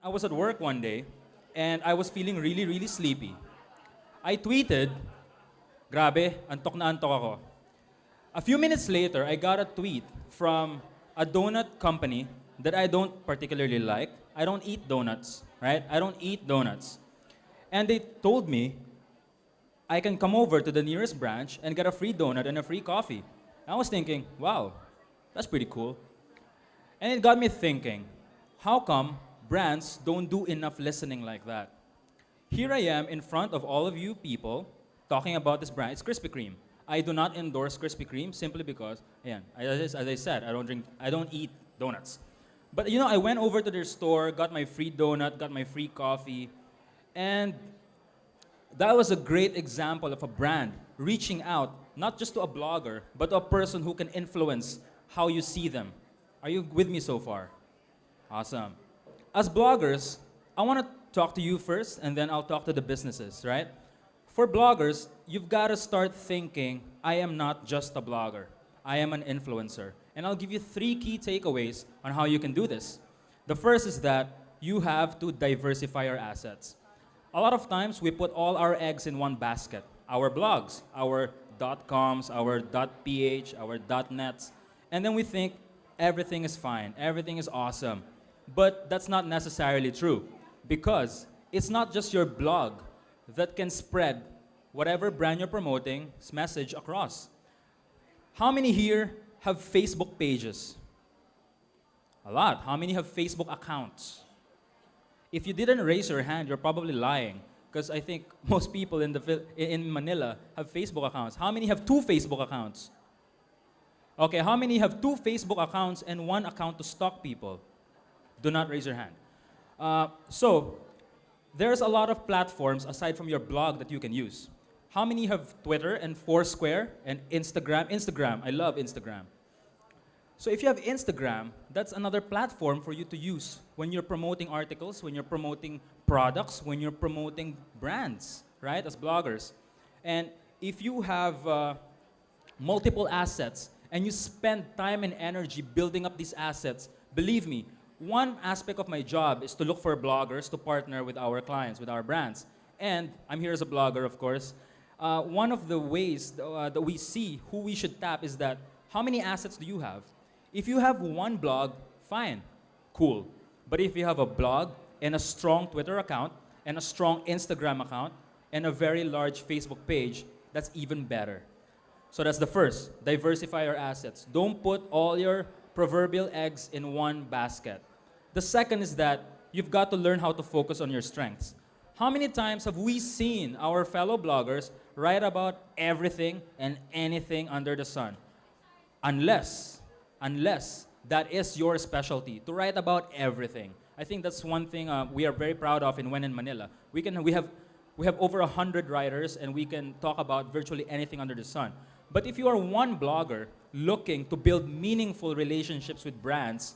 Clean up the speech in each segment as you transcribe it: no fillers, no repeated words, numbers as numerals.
I was at work one day and I was feeling really, really sleepy. I tweeted, grabe, antok na antok ako. A few minutes later, I got a tweet from a donut company that I don't particularly like. I don't eat donuts, right? I don't eat donuts. And they told me I can come over to the nearest branch and get a free donut and a free coffee. I was thinking, wow, that's pretty cool. And it got me thinking, how come brands don't do enough listening like that? Here I am in front of all of you people talking about this brand. It's Krispy Kreme. I do not endorse Krispy Kreme simply because, ayan, as I said, I don't eat donuts. But you know, I went over to their store, got my free donut, got my free coffee, and that was a great example of a brand reaching out, not just to a blogger, but to a person who can influence how you see them. Are you with me so far? Awesome. As bloggers, I want to talk to you first, and then I'll talk to the businesses, right? For bloggers, you've got to start thinking, I am not just a blogger. I am an influencer. And I'll give you 3 key takeaways on how you can do this. The first is that you have to diversify your assets. A lot of times, we put all our eggs in one basket. Our blogs, our .coms, our .ph, our .nets, and then we think everything is fine, everything is awesome. But that's not necessarily true, because it's not just your blog that can spread whatever brand you're promoting's message across. How many here have Facebook pages? A lot. How many have Facebook accounts? If you didn't raise your hand, you're probably lying, because I think most people in Manila have Facebook accounts. How many have 2 Facebook accounts? Okay, how many have 2 Facebook accounts and 1 account to stalk people? Do not raise your hand. So, there's a lot of platforms aside from your blog that you can use. How many have Twitter and Foursquare and Instagram? Instagram, I love Instagram. So if you have Instagram, that's another platform for you to use when you're promoting articles, when you're promoting products, when you're promoting brands, right, as bloggers. And if you have multiple assets and you spend time and energy building up these assets, believe me, one aspect of my job is to look for bloggers to partner with our clients, with our brands. And I'm here as a blogger, of course. One of the ways that we see who we should tap is that, how many assets do you have? If you have 1 blog, fine, cool. But if you have a blog and a strong Twitter account and a strong Instagram account and a very large Facebook page, that's even better. So that's the first, diversify your assets. Don't put all your proverbial eggs in one basket. The second is that you've got to learn how to focus on your strengths. How many times have we seen our fellow bloggers write about everything and anything under the sun? Unless that is your specialty, to write about everything. I think that's one thing we are very proud of in When in Manila. We have over 100 writers, and we can talk about virtually anything under the sun. But if you are one blogger looking to build meaningful relationships with brands,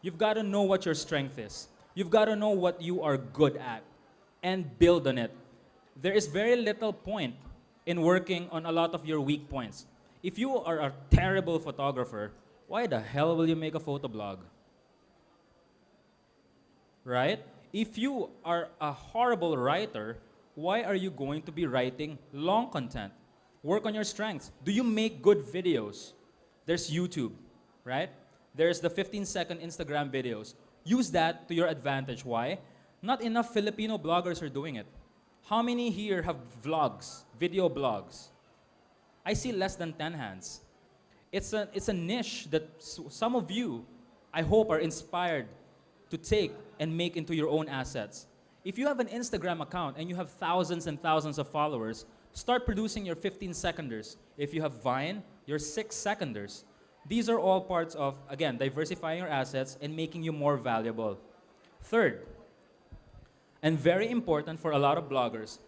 you've got to know what your strength is. You've got to know what you are good at and build on it. There is very little point in working on a lot of your weak points. If you are a terrible photographer, why the hell will you make a photo blog? Right? If you are a horrible writer, why are you going to be writing long content? Work on your strengths. Do you make good videos? There's YouTube, right? There's the 15-second Instagram videos. Use that to your advantage. Why? Not enough Filipino bloggers are doing it. How many here have vlogs, video blogs? I see less than 10 hands. It's a niche that some of you, I hope, are inspired to take and make into your own assets. If you have an Instagram account and you have thousands and thousands of followers, start producing your 15-seconders. If you have Vine, your 6-seconders. These are all parts of, again, diversifying your assets and making you more valuable. Third, and very important for a lot of bloggers,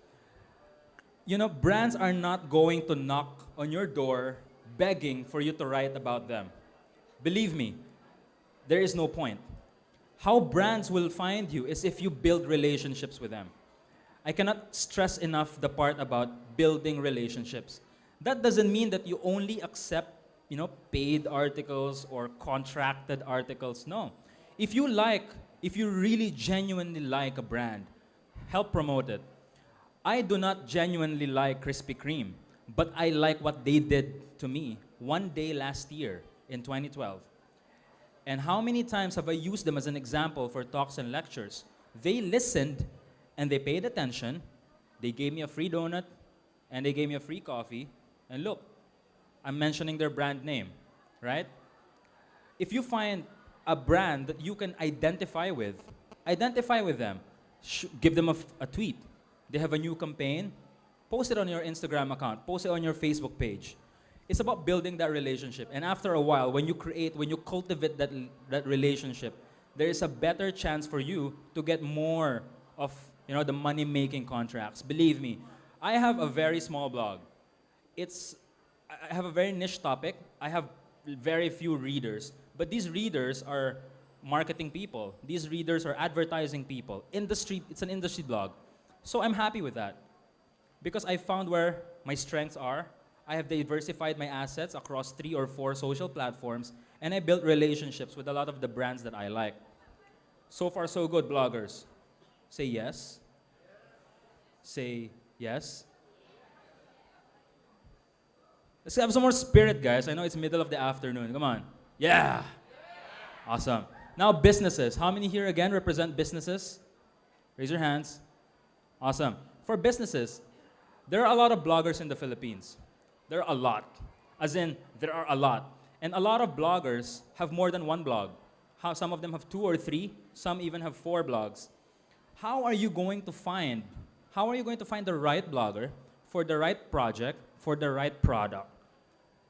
you know, brands are not going to knock on your door begging for you to write about them. Believe me, there is no point. How brands will find you is if you build relationships with them. I cannot stress enough the part about building relationships. That doesn't mean that you only accept, you know, paid articles or contracted articles. No. If you like If you really genuinely like a brand, help promote it. I do not genuinely like Krispy Kreme, but I like what they did to me one day last year in 2012. And how many times have I used them as an example for talks and lectures? They listened and they paid attention. They gave me a free donut and they gave me a free coffee. And look, I'm mentioning their brand name, right? If you find a brand that you can identify with them. Give them a tweet. They have a new campaign. Post it on your Instagram account. Post it on your Facebook page. It's about building that relationship. And after a while, when you cultivate that relationship, there is a better chance for you to get more of the money-making contracts. Believe me, I have a very small blog. I have a very niche topic. I have very few readers. But these readers are marketing people. These readers are advertising people. It's an industry blog. So I'm happy with that. Because I found where my strengths are. I have diversified my assets across 3 or 4 social platforms, and I built relationships with a lot of the brands that I like. So far, so good, bloggers. Say yes. Say yes. Let's have some more spirit, guys. I know it's middle of the afternoon. Come on. Yeah. Awesome. Now, businesses. How many here again represent businesses? Raise your hands. Awesome. For businesses, there are a lot of bloggers in the Philippines. There are a lot. As in, there are a lot. And a lot of bloggers have more than one blog. Some of them have 2 or 3. Some even have 4 blogs. How are you going to find the right blogger for the right project, for the right product?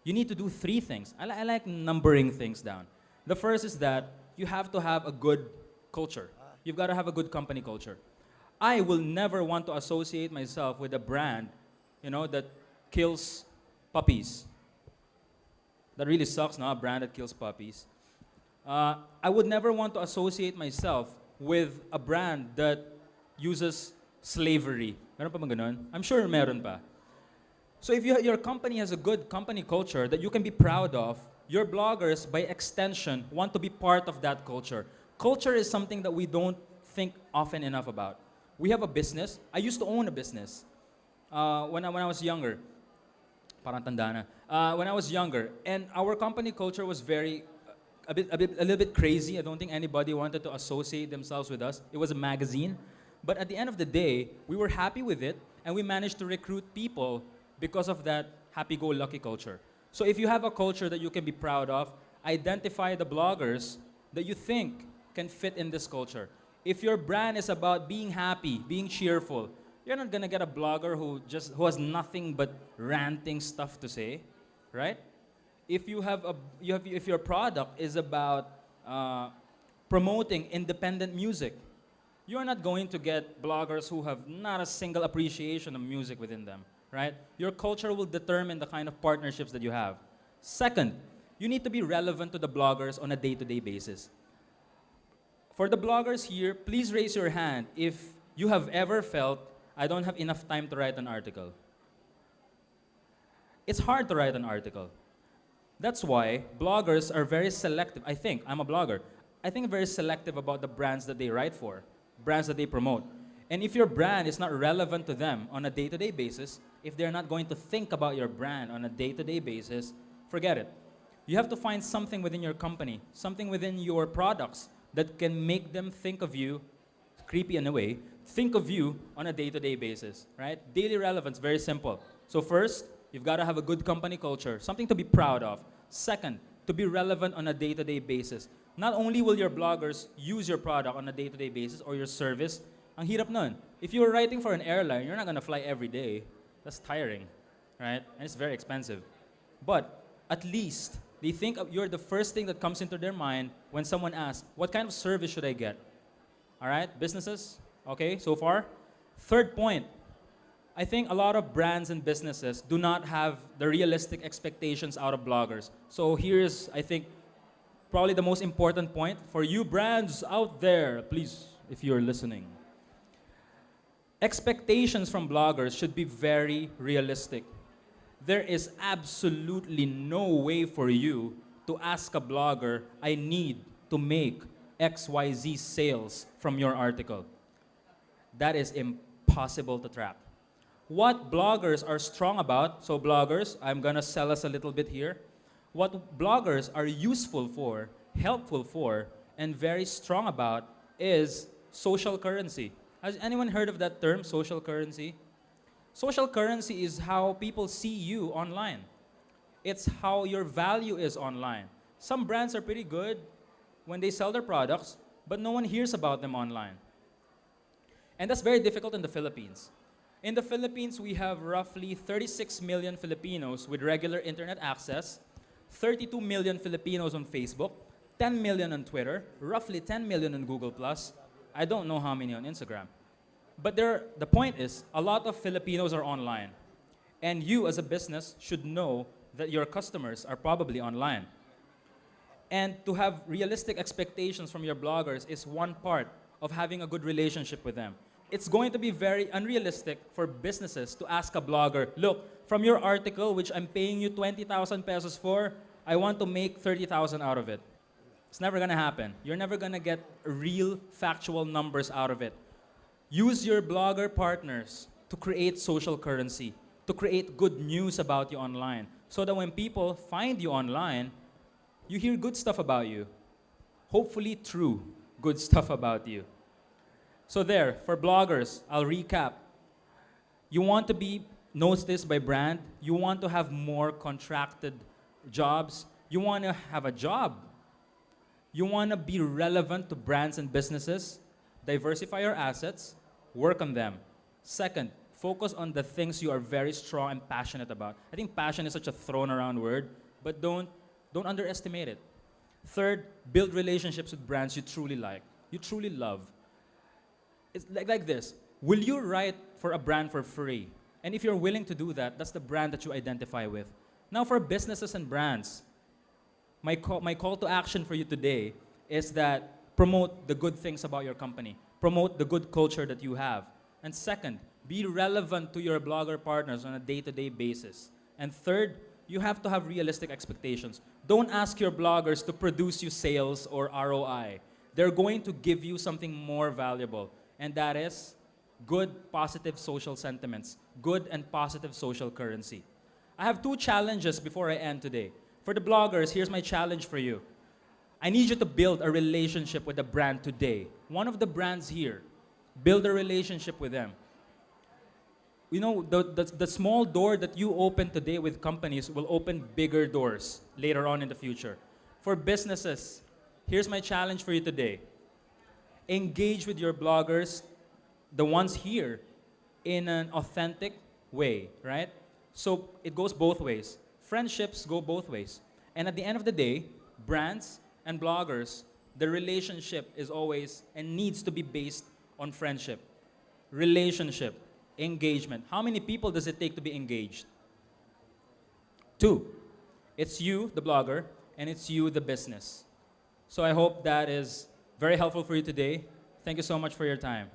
You need to do 3 things. I like numbering things down. The first is that you have to have a good culture. You've got to have a good company culture. I will never want to associate myself with a brand, that kills puppies. That really sucks, no? A brand that kills puppies. I would never want to associate myself with a brand that uses slavery. Meron pa bang ganun? I'm sure meron pa. So if your company has a good company culture that you can be proud of, your bloggers, by extension, want to be part of that culture. Culture is something that we don't think often enough about. We have a business. I used to own a business when I was younger. Parang tanda na. When I was younger, and our company culture was a little bit crazy. I don't think anybody wanted to associate themselves with us. It was a magazine. But at the end of the day, we were happy with it, and we managed to recruit people because of that happy-go-lucky culture. So if you have a culture that you can be proud of, identify the bloggers that you think can fit in this culture. If your brand is about being happy, being cheerful, you're not gonna get a blogger who has nothing but ranting stuff to say, right? If your product is about promoting independent music, you're not going to get bloggers who have not a single appreciation of music within them, right? Your culture will determine the kind of partnerships that you have. Second, you need to be relevant to the bloggers on a day-to-day basis. For the bloggers here, please raise your hand if you have ever felt, I don't have enough time to write an article. It's hard to write an article. That's why bloggers are very selective. I'm a blogger. I think very selective about the brands that they write for, brands that they promote. And if your brand is not relevant to them on a day-to-day basis, if they're not going to think about your brand on a day-to-day basis, forget it. You have to find something within your company, something within your products that can make them think of you, creepy in a way, think of you on a day-to-day basis, right? Daily relevance, very simple. So first, you've got to have a good company culture, something to be proud of. Second, to be relevant on a day-to-day basis. Not only will your bloggers use your product on a day-to-day basis or your service, ang hirap nun. If you're writing for an airline, you're not gonna fly every day. That's tiring, right? And it's very expensive. But at least they think you're the first thing that comes into their mind when someone asks, what kind of service should I get? All right, businesses, okay, so far? Third point, I think a lot of brands and businesses do not have the realistic expectations out of bloggers. So here's, I think, probably the most important point for you brands out there, please, if you're listening. Expectations from bloggers should be very realistic. There is absolutely no way for you to ask a blogger, I need to make XYZ sales from your article. That is impossible to track. What bloggers are strong about, so bloggers, I'm gonna sell us a little bit here. What bloggers are useful for, helpful for, and very strong about is social currency. Has anyone heard of that term, social currency? Social currency is how people see you online. It's how your value is online. Some brands are pretty good when they sell their products, but no one hears about them online. And that's very difficult in the Philippines. In the Philippines, we have roughly 36 million Filipinos with regular internet access, 32 million Filipinos on Facebook, 10 million on Twitter, roughly 10 million on Google+. I don't know how many on Instagram. But the point is, a lot of Filipinos are online. And you as a business should know that your customers are probably online. And to have realistic expectations from your bloggers is one part of having a good relationship with them. It's going to be very unrealistic for businesses to ask a blogger, look, from your article, which I'm paying you 20,000 pesos for, I want to make 30,000 out of it. It's never gonna happen. You're never gonna get real factual numbers out of it. Use your blogger partners to create social currency, to create good news about you online, so that when people find you online, you hear good stuff about you. Hopefully true good stuff about you. So there, for bloggers, I'll recap. You want to be noticed by brand. You want to have more contracted jobs. You want to have a job. You want to be relevant to brands and businesses. Diversify your assets. Work on them. Second, focus on the things you are very strong and passionate about. I think passion is such a thrown around word, but don't underestimate it. Third, build relationships with brands you truly like, you truly love. It's like this. Will you write for a brand for free? And if you're willing to do that, that's the brand that you identify with. Now for businesses and brands, my call to action for you today is that promote the good things about your company. Promote the good culture that you have. And second, be relevant to your blogger partners on a day-to-day basis. And third, you have to have realistic expectations. Don't ask your bloggers to produce you sales or ROI. They're going to give you something more valuable, and that is good, positive social sentiments, good and positive social currency. I have two challenges before I end today. For the bloggers, here's my challenge for you. I need you to build a relationship with a brand today. One of the brands here, build a relationship with them. You know, the small door that you open today with companies will open bigger doors later on in the future. For businesses, here's my challenge for you today. Engage with your bloggers, the ones here, in an authentic way, right? So it goes both ways. Friendships go both ways. And at the end of the day, brands and bloggers, the relationship is always and needs to be based on friendship, relationship, engagement. How many people does it take to be engaged? 2. It's you, the blogger, and it's you, the business. So I hope that is very helpful for you today. Thank you so much for your time.